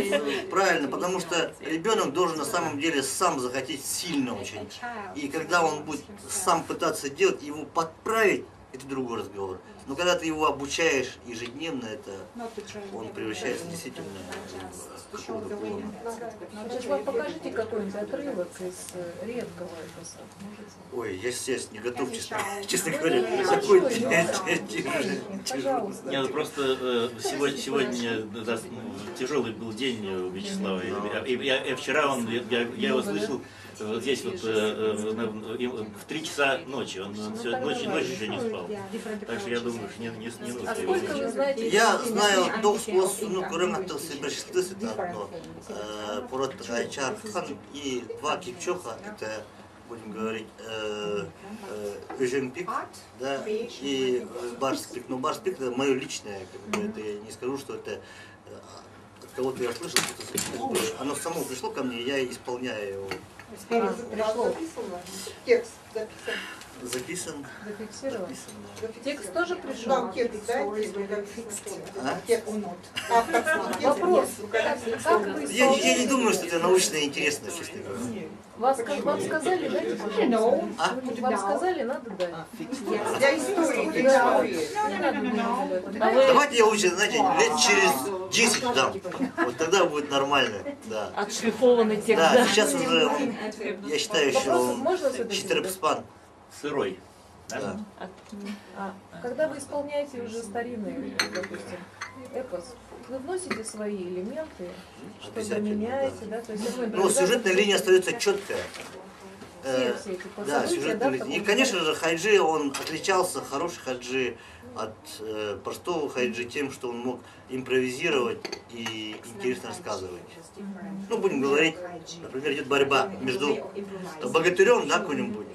правильно, потому что ребенок должен на самом деле сам захотеть сильно очень. И когда он будет сам пытаться делать, его подправить, это другой разговор. Но когда ты его обучаешь ежедневно, это он превращается действительно в какого-то клона. Сейчас вам покажите какой-нибудь отрывок из редкого эпоса. Ой, я сейчас не готов, честно говоря. Такой Пожалуйста. Нет, просто сегодня тяжелый был день у Вячеслава. И вчера я его слышал здесь вот в 3 часа ночи. Он ночью еще не спал. Так что я думаю, что не нужно. А сколько вы знаете? Я знаю Докслос, ну, Курыматыл Сибирштыс, это одно, Пурат Айчархан и 2 Кипчоха, это, будем говорить, Ежемпик, да, и Барспик. Но Барспик это мое личное, как бы, это я не скажу, что это от кого-то я слышал, оно само пришло ко мне, я исполняю его. Пришло. Текст записан. Записан. Зафиксирован. Записан. Текст тоже пришел? Там текст, да? Текст. Вопрос. Как вы Я не думаю, что это научно и интересно, честно говоря. Вам сказали, дайте, пожалуйста. Вам сказали, надо дать. Для истории. Да. Не надо мне об этом. Давайте я лучше, знаете, лет через 10 дам. Вот тогда будет нормально. Да. Отшлифованный текст, Да, да? сейчас уже он, я считаю, еще он Можно с этой четырехспан. Сырой. Да. Когда вы исполняете уже старинный, допустим, эпос, вы вносите свои элементы, что-то меняете, да? То есть, Но сюжетная линия остается четкая. Все эти Да, события, сюжетная да, линия. И, конечно же, Хайджи, он отличался, хороший Хайджи, от простого Хайджи тем, что он мог импровизировать и интересно рассказывать. Ну, будем говорить, например, идет борьба между богатырем, да, какой-нибудь,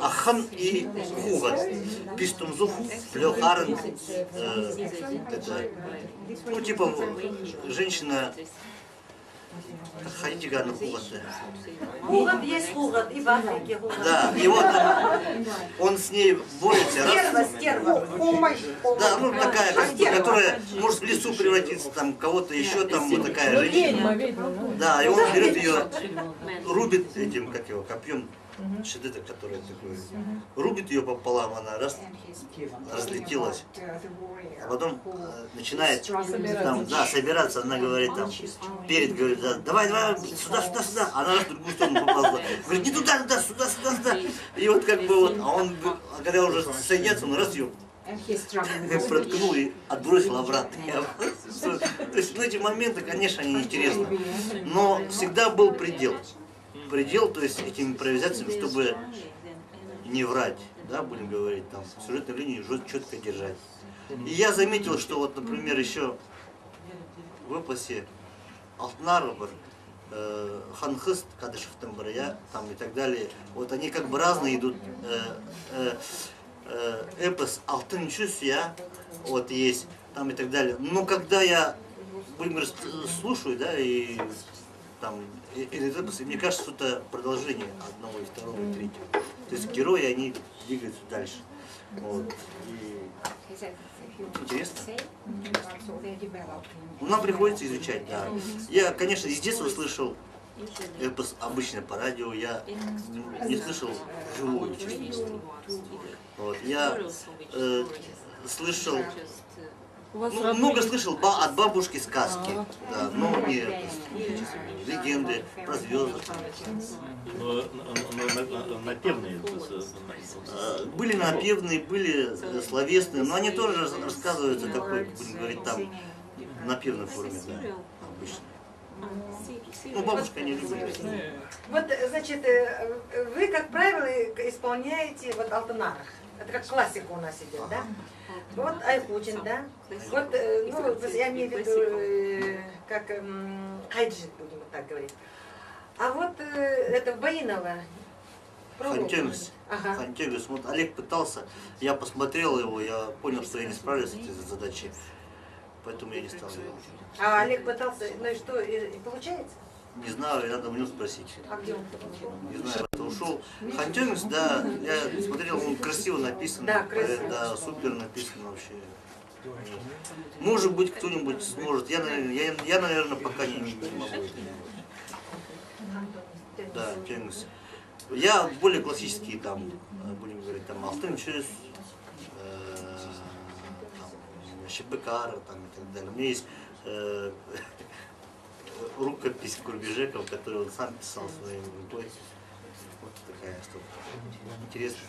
Ахан и Хугат. Пистумзух, Плехарен, это, ну, типа, женщина, Хадига на Хугате. Хугат есть Хугат, и в Африке Хугат. Да, и вот он с ней борется. Стерва. Да, ну такая, которая может в лесу превратиться, там кого-то еще, там вот такая женщина. Да, и он берет ее, рубит этим, как его, копьем, шедеток, который такой, рубит ее пополам, она раз разлетелась, а потом начинает там, да, собираться, она говорит там, перед говорит, да, давай, сюда, она раз в другую сторону поползла, говорит, не туда, сюда, и вот как бы вот, а он, когда уже соединяется, он раз ее проткнул и отбросил обратно. То есть, ну, эти моменты, конечно, они интересны, но всегда был предел. Предел, то есть этим импровизациям, чтобы не врать, да, будем говорить, там, сюжетную линию четко держать. И я заметил, что вот, например, еще в эпосе Алтнаров, Ханхыст, Кадышев Тамбария, там и так далее, вот они как бы разные идут. Эпос Алтын Чусья, вот есть, там и так далее. Но когда я, будем говорить, слушаю, да, и там, или эпос, и мне кажется, что это продолжение одного, и второго, и третьего. То есть герои, они двигаются дальше. Вот. И интересно. Ну, нам приходится изучать, да. Я, конечно, из детства слышал эпос обычно по радио, я не слышал вживую, честно. Вот. Я слышал, много слышал от бабушки сказки, да, но не легенды про звезды. Напевные. Были напевные, были словесные, но они тоже рассказываются такой, будем говорить, там, напевной форме, да, обычно. Ну, бабушка не любит. Вот, значит, вы, как правило, исполняете вот алтынарах. Это как классика у нас идет, да? Вот Айкутин, да? Вот, ну, я имею в виду, как хайджи, будем вот так говорить. А вот это Баинова. Хантегус. Ага. Хантегус. Вот Олег пытался, я посмотрел его, я понял, что я не справлюсь с этой задачей, поэтому я не стал его. А Олег пытался, ну и что, и получается? Не знаю, надо у него спросить. А где он? Не знаю, это ушел. Хантегус, да, я смотрел, он красиво написан. Да, красиво. Да, супер написан вообще. Может быть, кто-нибудь сможет. Я, наверное, пока не могу. Да, Хантегус. Я более классические, там, будем говорить, там, Алтын Чөз, Шипекара, там, и так далее. У меня есть рукопись Курбежекова, которую он сам писал своей рукой. Вот такая штука. Интересно.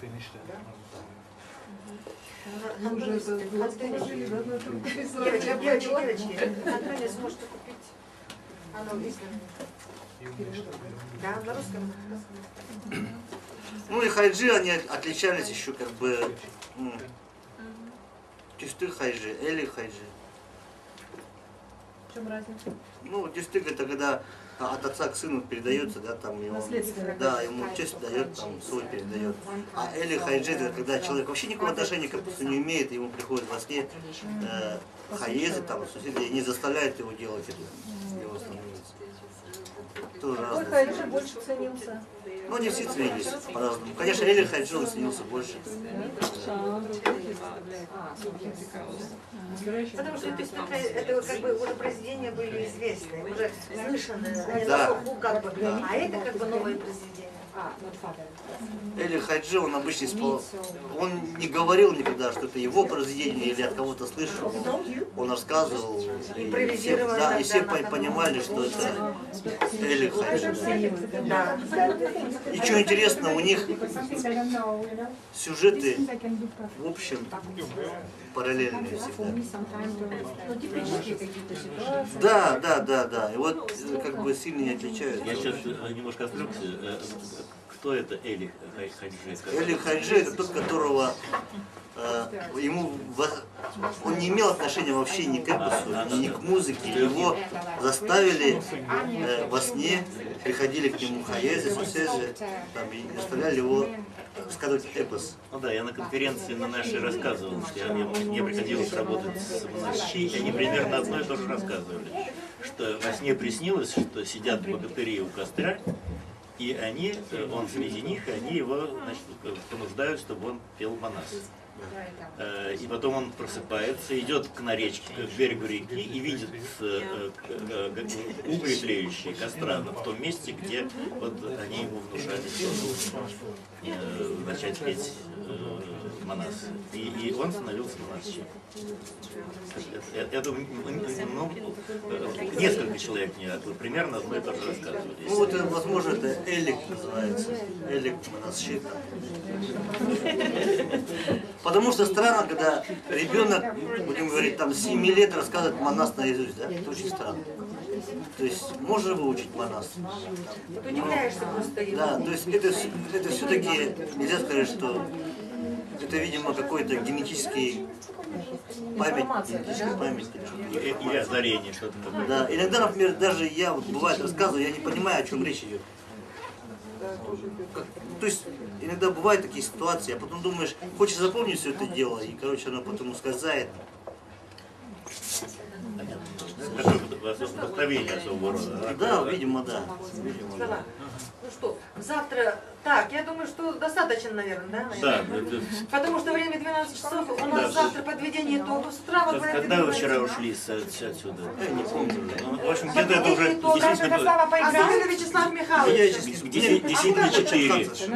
Девочки, Антония сможет купить. Оно издано. Да, на русском. Ну и хайджи, они отличались еще как бы Тюстык хайджи, Эли хайджи. В чем разница? Ну, тюстык это когда от отца к сыну передается, да, там ему, да, ему тесть дает, там свой передает. А Эли хайджи это когда человек вообще никакого отношения к эпосу не имеет, ему приходит во сне хаезы, там, соседи, и не заставляют его делать это, его становится. Тоже Какой разное. хайджи больше ценился? Ну, они все ценились по-разному. Конечно, Эли хайджи он ценился больше. Потому что это как бы уже произведения были известные, уже слышанные, они Да. как бы, а это как бы новое произведение. Эли хайджи, он обычно исполнял, он не говорил никогда, что это его произведение или от кого-то слышал. Он рассказывал, и все понимали, что это Эли хайджи. Да. И что интересно, у них сюжеты, в общем, параллельные всегда. Ну, типичные какие-то ситуации. Да. И вот как бы сильно не отличаются. Я сейчас немножко отвлекся. Кто это Эли Хайджи? Эли хайджи это тот, которого он не имел отношения вообще ни к эпосу, ни к музыке. Его заставили во сне, приходили к нему хаези, сусези, там, и заставляли его рассказывать эпос. Ну да, я на конференции на нашей рассказывал, что мне приходилось работать с монахи, и они примерно одно и то же рассказывали. Что во сне приснилось, что сидят богатыри у костра, и он среди них, и они его, значит, понуждают, чтобы он пел манас. И потом он просыпается, идет к речке, к берегу реки и видит угли тлеющие костра в том месте, где вот они ему внушали, что начать петь манас. И он становился монашем. Это несколько человек мне примерно одно и то же рассказывали. Ну вот, возможно, это Элик называется. Элик монашит. Потому что странно, когда ребенок, будем говорить, там 7 лет рассказывает манас наизусть, да? Это очень странно. То есть можно выучить манас. Ты удивляешься просто его. Да, то есть это все-таки нельзя сказать, что это, видимо, какой-то генетический память. Или озарение, что-то такое. Да, иногда, например, даже я, вот, бывает, рассказываю, я не понимаю, о чем речь идет. То есть иногда бывают такие ситуации, а потом думаешь, хочешь запомнить все это дело, и, короче, оно потом ускользает. вдохновение особого рода. Да, видимо, да. Слова. Ну что, завтра... Так, я думаю, что достаточно, наверное, да? Да. Потому что время 12 часов, у нас Да. завтра подведение итогов. С утра вы Когда вы вчера ушли отсюда? Я не помню. Ну, в общем, где-то это уже действительно... Особенно Вячеслав Михайлович.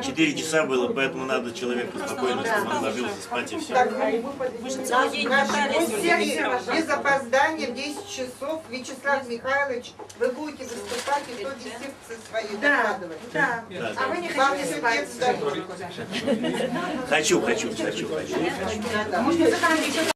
4 часа было, поэтому надо человеку спокойно, чтобы он ложился спать и все. Так, без опоздания в 10 часов, Вячеслав Михайлович, вы будете выступать и тоже секции свои докладывать. Да. Да, А вы не Вам хотите все спать? текст дадут. Хочу. Можно